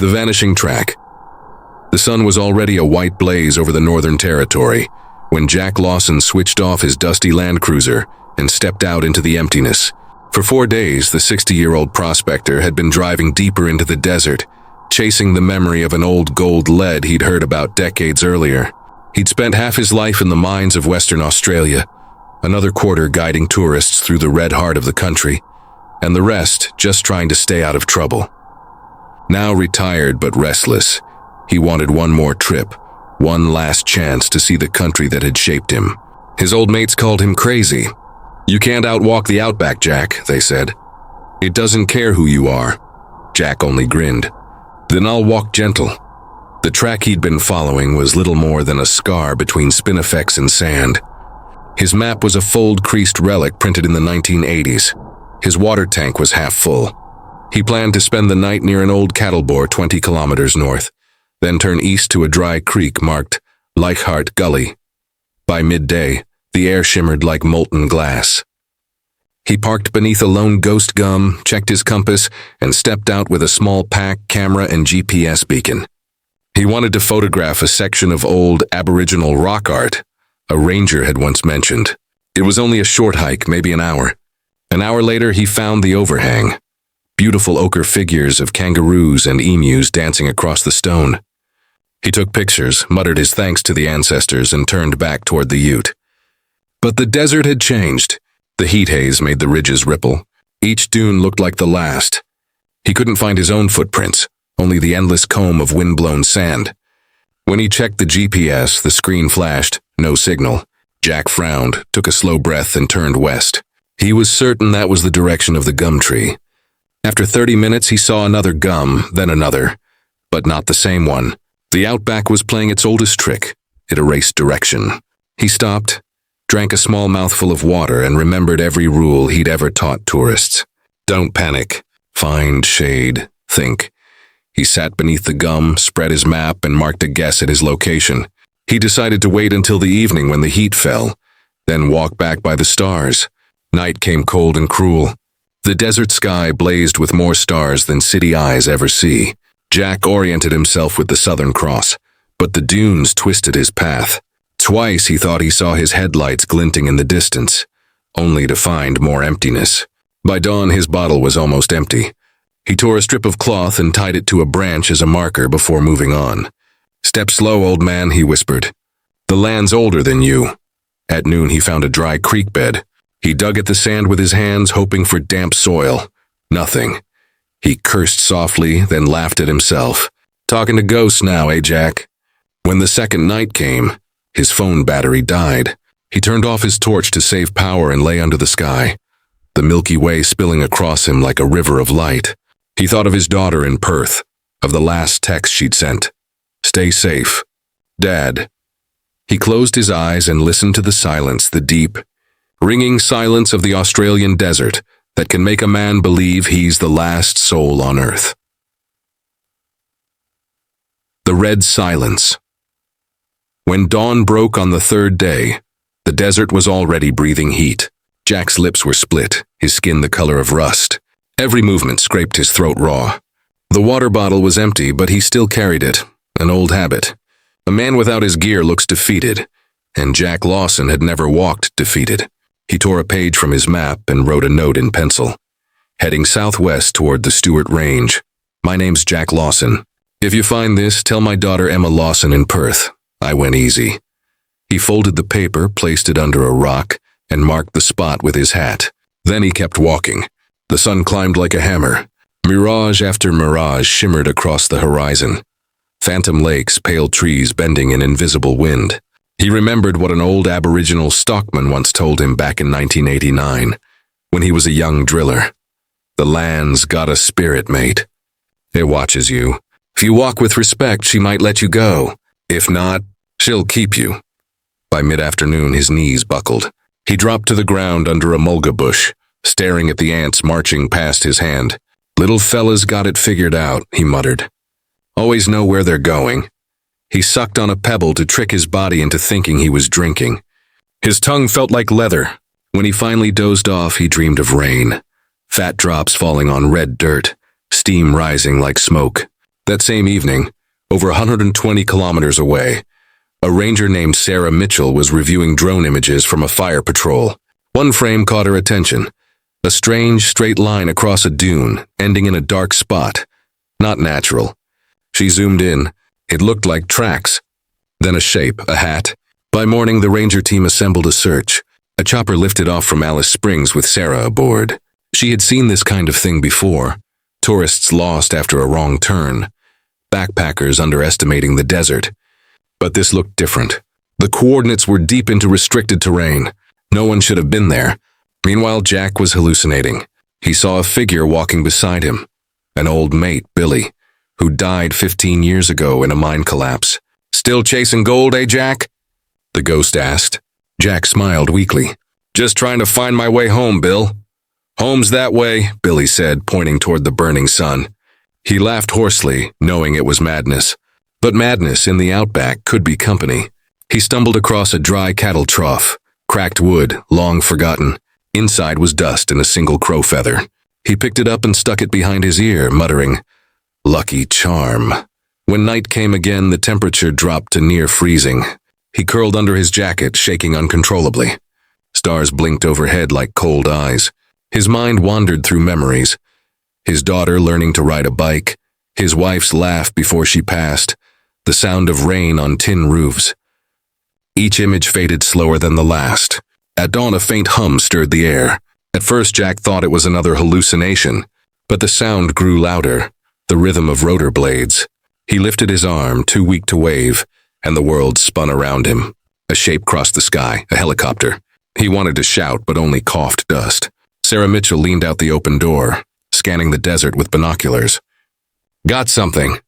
The vanishing track. The sun was already a white blaze over the Northern Territory when Jack Lawson switched off his dusty Land Cruiser and stepped out into the emptiness. For 4 days, the 60-year-old prospector had been driving deeper into the desert, chasing the memory of an old gold lead he'd heard about decades earlier. He'd spent half his life in the mines of Western Australia, another quarter guiding tourists through the red heart of the country, and the rest just trying to stay out of trouble. Now retired but restless, he wanted one more trip, one last chance to see the country that had shaped him. His old mates called him crazy. "You can't outwalk the Outback, Jack," they said. "It doesn't care who you are." Jack only grinned. "Then I'll walk gentle." The track he'd been following was little more than a scar between spinifex and sand. His map was a fold-creased relic printed in the 1980s. His water tank was half full. He planned to spend the night near an old cattle bore 20 kilometers north, then turn east to a dry creek marked Leichhardt Gully. By midday, the air shimmered like molten glass. He parked beneath a lone ghost gum, checked his compass, and stepped out with a small pack, camera, and GPS beacon. He wanted to photograph a section of old Aboriginal rock art a ranger had once mentioned. It was only a short hike, maybe an hour. An hour later, he found the overhang. Beautiful ochre figures of kangaroos and emus dancing across the stone. He took pictures, muttered his thanks to the ancestors, and turned back toward the ute. But the desert had changed. The heat haze made the ridges ripple. Each dune looked like the last. He couldn't find his own footprints, only the endless comb of wind-blown sand. When he checked the GPS, the screen flashed, no signal. Jack frowned, took a slow breath, and turned west. He was certain that was the direction of the gum tree. After 30 minutes, he saw another gum, then another, but not the same one. The Outback was playing its oldest trick. It erased direction. He stopped, drank a small mouthful of water, and remembered every rule he'd ever taught tourists. Don't panic. Find shade. Think. He sat beneath the gum, spread his map, and marked a guess at his location. He decided to wait until the evening when the heat fell, then walk back by the stars. Night came cold and cruel. The desert sky blazed with more stars than city eyes ever see. Jack oriented himself with the Southern Cross, but the dunes twisted his path. Twice he thought he saw his headlights glinting in the distance, only to find more emptiness. By dawn, his bottle was almost empty. He tore a strip of cloth and tied it to a branch as a marker before moving on. "Step slow, old man," he whispered. "The land's older than you." At noon, he found a dry creek bed. He dug at the sand with his hands, hoping for damp soil. Nothing. He cursed softly, then laughed at himself. "Talking to ghosts now, eh, Jack?" When the second night came, his phone battery died. He turned off his torch to save power and lay under the sky, the Milky Way spilling across him like a river of light. He thought of his daughter in Perth, of the last text she'd sent. "Stay safe. Dad." He closed his eyes and listened to the silence, the deep, ringing silence of the Australian desert that can make a man believe he's the last soul on earth. The red silence. When dawn broke on the third day, the desert was already breathing heat. Jack's lips were split, his skin the color of rust. Every movement scraped his throat raw. The water bottle was empty, but he still carried it, an old habit. A man without his gear looks defeated, and Jack Lawson had never walked defeated. He tore a page from his map and wrote a note in pencil. Heading southwest toward the Stewart Range. "My name's Jack Lawson. If you find this, tell my daughter Emma Lawson in Perth. I went easy." He folded the paper, placed it under a rock, and marked the spot with his hat. Then he kept walking. The sun climbed like a hammer. Mirage after mirage shimmered across the horizon. Phantom lakes, pale trees bending in invisible wind. He remembered what an old Aboriginal stockman once told him back in 1989, when he was a young driller. "The land's got a spirit, mate. It watches you. If you walk with respect, she might let you go. If not, she'll keep you." By mid-afternoon, his knees buckled. He dropped to the ground under a mulga bush, staring at the ants marching past his hand. "Little fella's got it figured out," he muttered. "Always know where they're going." He sucked on a pebble to trick his body into thinking he was drinking. His tongue felt like leather. When he finally dozed off, he dreamed of rain. Fat drops falling on red dirt, steam rising like smoke. That same evening, over 120 kilometers away, a ranger named Sarah Mitchell was reviewing drone images from a fire patrol. One frame caught her attention. A strange, straight line across a dune, ending in a dark spot. Not natural. She zoomed in. It looked like tracks. Then a shape, a hat. By morning, the ranger team assembled a search. A chopper lifted off from Alice Springs with Sarah aboard. She had seen this kind of thing before. Tourists lost after a wrong turn. Backpackers underestimating the desert. But this looked different. The coordinates were deep into restricted terrain. No one should have been there. Meanwhile, Jack was hallucinating. He saw a figure walking beside him. An old mate, Billy, who died 15 years ago in a mine collapse. "Still chasing gold, eh, Jack?" the ghost asked. Jack smiled weakly. "Just trying to find my way home, Bill." "Home's that way," Billy said, pointing toward the burning sun. He laughed hoarsely, knowing it was madness. But madness in the Outback could be company. He stumbled across a dry cattle trough, cracked wood, long forgotten. Inside was dust and a single crow feather. He picked it up and stuck it behind his ear, muttering, "Lucky charm." When night came again, the temperature dropped to near freezing. He curled under his jacket, shaking uncontrollably. Stars blinked overhead like cold eyes. His mind wandered through memories. His daughter learning to ride a bike, his wife's laugh before she passed, the sound of rain on tin roofs. Each image faded slower than the last. At dawn, a faint hum stirred the air. At first, Jack thought it was another hallucination, but the sound grew louder, the rhythm of rotor blades. He lifted his arm, too weak to wave, and the world spun around him. A shape crossed the sky, a helicopter. He wanted to shout, but only coughed dust. Sarah Mitchell leaned out the open door, scanning the desert with binoculars. "Got something,"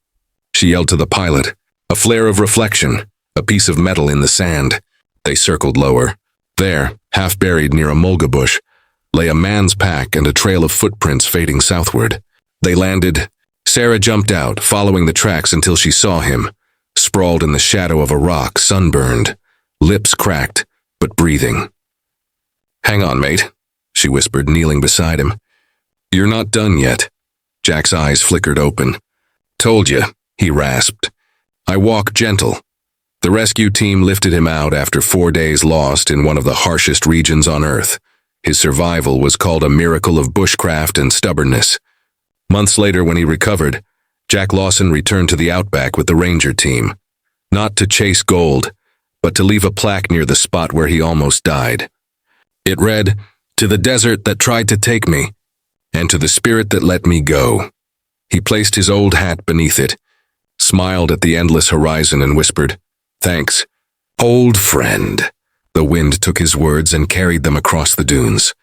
she yelled to the pilot. A flare of reflection, a piece of metal in the sand. They circled lower. There, half buried near a mulga bush, lay a man's pack and a trail of footprints fading southward. They landed. Sarah jumped out, following the tracks until she saw him, sprawled in the shadow of a rock, sunburned, lips cracked, but breathing. "Hang on, mate," she whispered, kneeling beside him. "You're not done yet." Jack's eyes flickered open. "Told you," he rasped. "I walk gentle." The rescue team lifted him out after 4 days lost in one of the harshest regions on Earth. His survival was called a miracle of bushcraft and stubbornness. Months later, when he recovered, Jack Lawson returned to the Outback with the ranger team. Not to chase gold, but to leave a plaque near the spot where he almost died. It read, "To the desert that tried to take me, and to the spirit that let me go." He placed his old hat beneath it, smiled at the endless horizon and whispered, "Thanks, old friend." The wind took his words and carried them across the dunes.